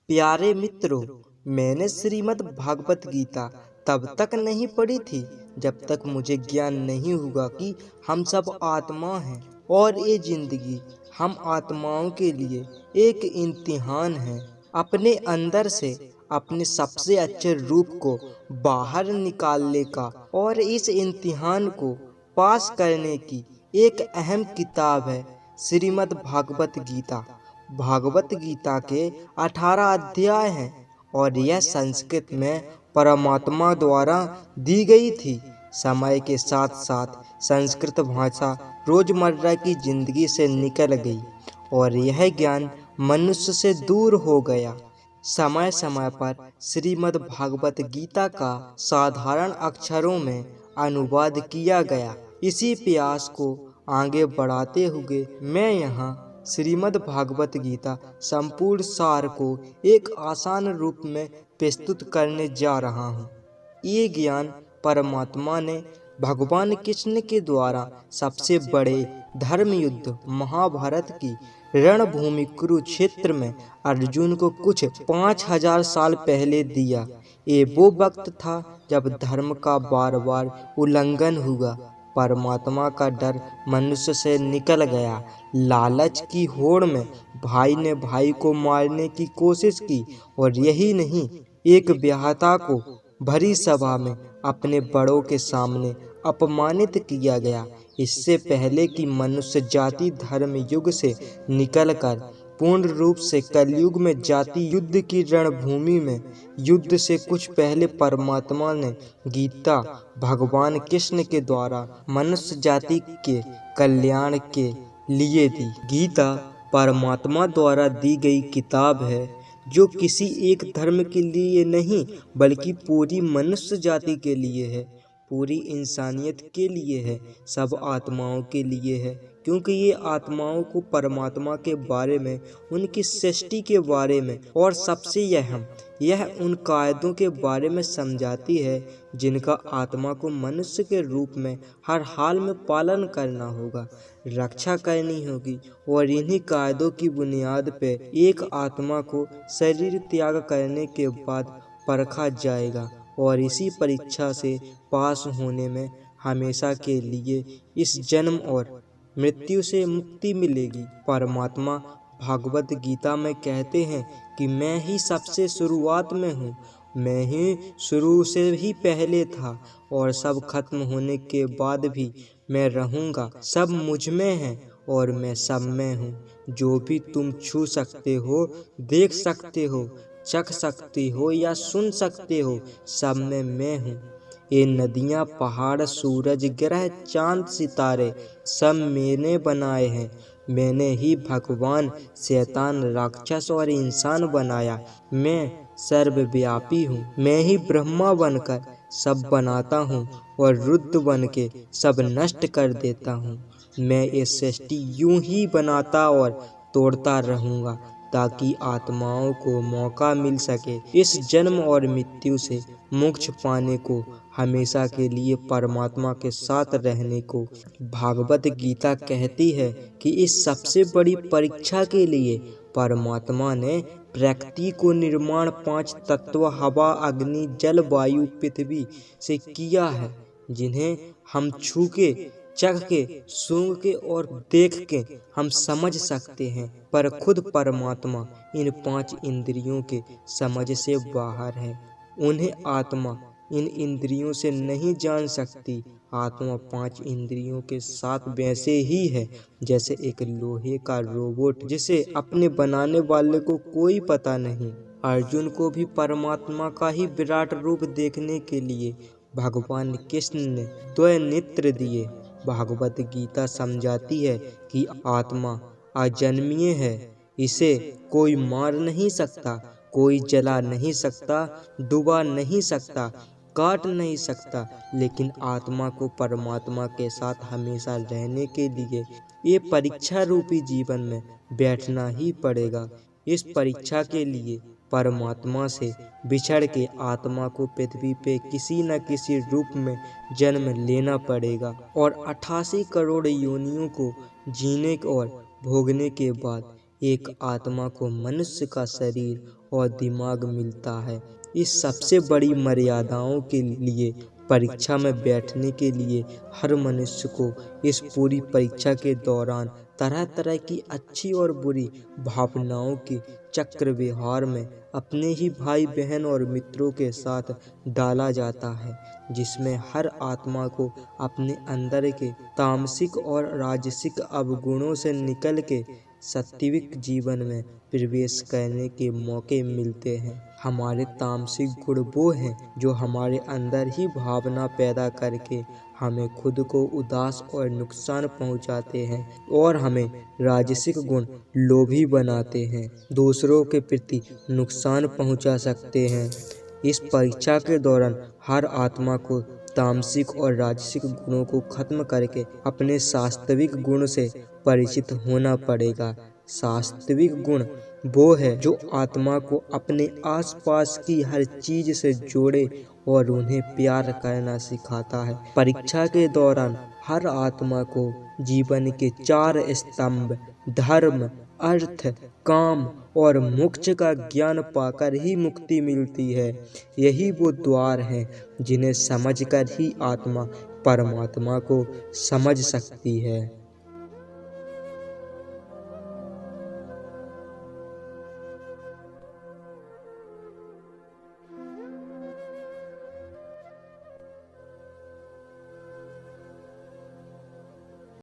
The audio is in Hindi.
प्यारे मित्रों, मैंने श्रीमद् भागवत गीता तब तक नहीं पढ़ी थी जब तक मुझे ज्ञान नहीं हुआ कि हम सब आत्मा हैं और ये जिंदगी हम आत्माओं के लिए एक इम्तिहान है। अपने अंदर से अपने सबसे अच्छे रूप को बाहर निकालने का और इस इम्तिहान को पास करने की एक अहम किताब है श्रीमद् भागवत गीता। भागवत गीता के 18 अध्याय हैं और यह संस्कृत में परमात्मा द्वारा दी गई थी। समय के साथ साथ संस्कृत भाषा रोजमर्रा की जिंदगी से निकल गई और यह ज्ञान मनुष्य से दूर हो गया। समय समय पर श्रीमद् भागवत गीता का साधारण अक्षरों में अनुवाद किया गया। इसी प्रयास को आगे बढ़ाते हुए मैं यहाँ श्रीमद् भागवत गीता संपूर्ण सार को एक आसान रूप में प्रस्तुत करने जा रहा हूँ। ये ज्ञान परमात्मा ने भगवान कृष्ण के द्वारा सबसे बड़े धर्म युद्ध महाभारत की रणभूमि कुरुक्षेत्र में अर्जुन को कुछ 5000 साल पहले दिया। ये वो वक्त था जब धर्म का बार बार उल्लंघन हुआ, परमात्मा का डर मनुष्य से निकल गया। लालच की होड़ में भाई ने भाई को मारने की कोशिश की और यही नहीं, एक ब्याहता को भरी सभा में अपने बड़ों के सामने अपमानित किया गया। इससे पहले कि मनुष्य जाति धर्म युग से निकलकर पूर्ण रूप से कलयुग में जाति युद्ध की रणभूमि में युद्ध से कुछ पहले परमात्मा ने गीता भगवान कृष्ण के द्वारा मनुष्य जाति के कल्याण के लिए दी। गीता परमात्मा द्वारा दी गई किताब है जो किसी एक धर्म के लिए नहीं बल्कि पूरी मनुष्य जाति के लिए है, पूरी इंसानियत के लिए है, सब आत्माओं के लिए है। क्योंकि ये आत्माओं को परमात्मा के बारे में, उनकी सृष्टि के बारे में और सबसे अहम यह उन कायदों के बारे में समझाती है जिनका आत्मा को मनुष्य के रूप में हर हाल में पालन करना होगा, रक्षा करनी होगी। और इन्हीं कायदों की बुनियाद पर एक आत्मा को शरीर त्याग करने के बाद परखा जाएगा और इसी परीक्षा से पास होने में हमेशा के लिए इस जन्म और मृत्यु से मुक्ति मिलेगी। परमात्मा भागवत गीता में कहते हैं कि मैं ही सबसे शुरुआत में हूँ, मैं ही शुरू से ही पहले था और सब खत्म होने के बाद भी मैं रहूँगा। सब मुझ में है और मैं सब में हूँ। जो भी तुम छू सकते हो, देख सकते हो, चख सकते हो या सुन सकते हो, सब में मैं हूँ। ये नदियाँ, पहाड़, सूरज, ग्रह, चांद, सितारे सब मैंने बनाए हैं। मैंने ही भगवान, शैतान, राक्षस और इंसान बनाया। मैं सर्वव्यापी हूँ। मैं ही ब्रह्मा बनकर सब बनाता हूँ और रुद्र बन के सब नष्ट कर देता हूँ। मैं ये सृष्टि यूं ही बनाता और तोड़ता रहूँगा ताकि आत्माओं को मौका मिल सके इस जन्म और मृत्यु से मोक्ष पाने को, हमेशा के लिए परमात्मा के साथ रहने को। भागवत गीता कहती है कि इस सबसे बड़ी परीक्षा के लिए परमात्मा ने प्रकृति को निर्माण 5 तत्व हवा, अग्नि, जल, वायु, पृथ्वी से किया है, जिन्हें हम छू के, चख के, सूंघ के और देख के हम समझ सकते हैं। पर खुद परमात्मा इन 5 इंद्रियों के समझ से बाहर है। उन्हें आत्मा इन इंद्रियों से नहीं जान सकती। आत्मा 5 इंद्रियों के साथ वैसे ही है जैसे एक लोहे का रोबोट जिसे अपने बनाने वाले को कोई पता नहीं। अर्जुन को भी परमात्मा का ही विराट रूप देखने के लिए भगवान कृष्ण ने 2 नेत्र दिए। भागवत गीता समझाती है कि आत्मा अजन्मीय है, इसे कोई मार नहीं सकता, कोई जला नहीं सकता, डुबा नहीं सकता, काट नहीं सकता। लेकिन आत्मा को परमात्मा के साथ हमेशा रहने के लिए ये परीक्षा रूपी जीवन में बैठना ही पड़ेगा। इस परीक्षा के लिए परमात्मा से बिछड़ के आत्मा को पृथ्वी पे किसी न किसी रूप में जन्म लेना पड़ेगा और 88 करोड़ योनियों को जीने और भोगने के बाद एक आत्मा को मनुष्य का शरीर और दिमाग मिलता है। इस सबसे बड़ी मर्यादाओं के लिए परीक्षा में बैठने के लिए हर मनुष्य को इस पूरी परीक्षा के दौरान तरह तरह की अच्छी और बुरी भावनाओं के चक्रव्यूह में अपने ही भाई बहन और मित्रों के साथ डाला जाता है, जिसमें हर आत्मा को अपने अंदर के तामसिक और राजसिक अवगुणों से निकल के सात्विक जीवन में प्रवेश करने के मौके मिलते हैं। हमारे तामसिक गुण वो हैं जो हमारे अंदर ही भावना पैदा करके हमें खुद को उदास और नुकसान पहुंचाते हैं, और हमें राजसिक गुण लोभी बनाते हैं, दूसरों के प्रति नुकसान पहुंचा सकते हैं। इस परीक्षा के दौरान हर आत्मा को तामसिक और राजसिक गुणों को खत्म करके अपने वास्तविक गुण से परिचित होना पड़ेगा। वास्तविक गुण वो है जो आत्मा को अपने आसपास की हर चीज से जोड़े और उन्हें प्यार करना सिखाता है। परीक्षा के दौरान हर आत्मा को जीवन के 4 स्तंभ धर्म, अर्थ, काम और मोक्ष का ज्ञान पाकर ही मुक्ति मिलती है। यही वो द्वार हैं जिन्हें समझकर ही आत्मा परमात्मा को समझ सकती है।